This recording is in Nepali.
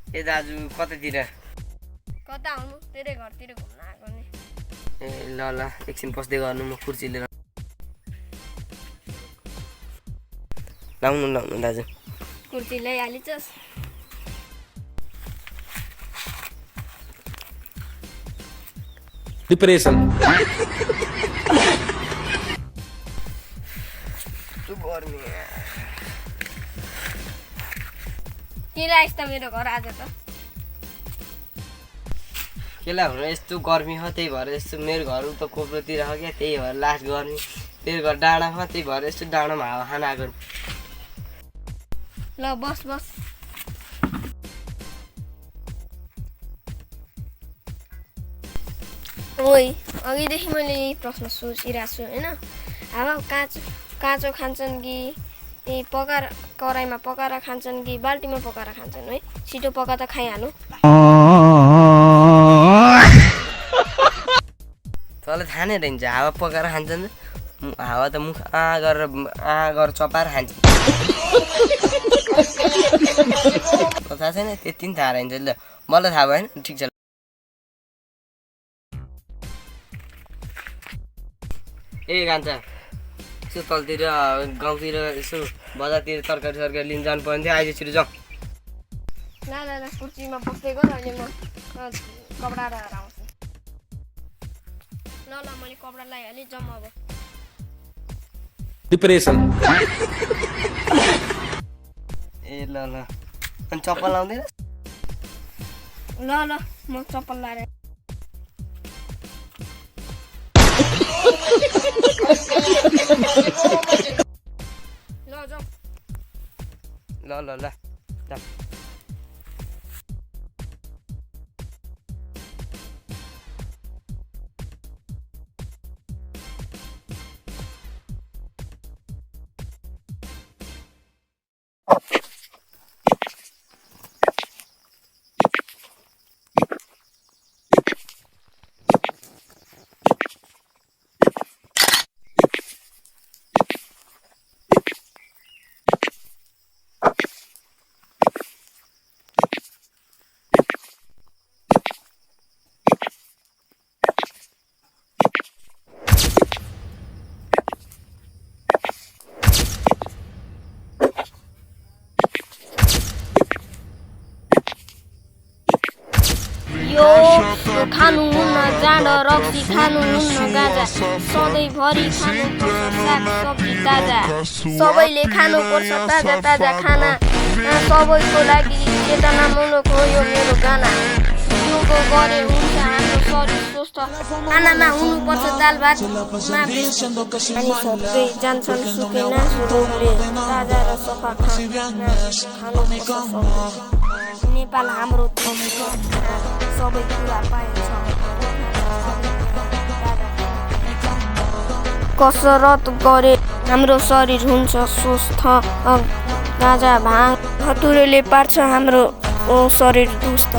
ए दाजु कतातिर कता आउनु तेरै घरतिर घुम्न आएको नि ए ल ल एकछिन बस्दै गर्नु म कुर्सी लिएर लाउनु लाउनु दाजु कुर्सी ल्याइहालिछस् डिप्रेसन गर्मी किन आइस् त मेरो घर आज त केला हुनु यस्तो गर्मी हो त्यही भएर यस्तो मेरो घर उता कोप्रोतिर हो क्या त्यही भएर लास्ट गर्मी तेरो घर डाँडामा त्यही भएर यस्तो डाँडामा हावा खान आएको ल बस बस ओइ अघिदेखि मैले यही प्रश्न सोचिरहेको छु होइन अब काँचो खान्छन् कि पकाएर कराईमा पकाएर खान्छन् कि बाल्टीमा पकाएर खान्छन् है छिटो पका त खाइहाल्नु तँलाई थाहा नै रहन्छ हावा पकाएर खान्छन् हावा त मुख गरेर चपाएर खान्छ थाहा छैन त्यति पनि थाहा रहन्छ ल मलाई थाहा भएन ठिक छ ए कान्छा यसो तलतिर गाउँतिर यसो बजारतिर तरकारी सरकारी लिन जानु पर्ने थियो आइज छिटो जाउँ ल ल ल कुर्सीमा बस्दै गर अहिले म कपडा लगाएर आउँछु ल ल मैले कपडा लगाइहालेँ जाउँ अब डिप्रेसन ए ल ल अनि चप्पल लाउँदैन ल ल म चप्पल लगाएर ल जाउँ ल ल ल जाउँ खानुहुन्न जाँड रक्सी खानुहुन्न गाजा सधैँभरि खानुपर्छ साग सब्जी ताजा सबैले खानुपर्छ ताजा ताजा खाना सबैको लागि चेतनामूलक हो यो मेरो गाना योगो गरे हुन्छ हाम्रो शरीर स्वस्थ खानामा हुनुपर्छ दाल भात मानिसहरूले जान्छन् सुकै नासु रोगले ताजा र सफा खानुपर्छ नेपाल हाम्रो सबै कुरा पाइन्छ कसरत गरे हाम्रो शरीर हुन्छ स्वस्थ गाजा भाङ धतुरोले पार्छ हाम्रो शरीर दुस्त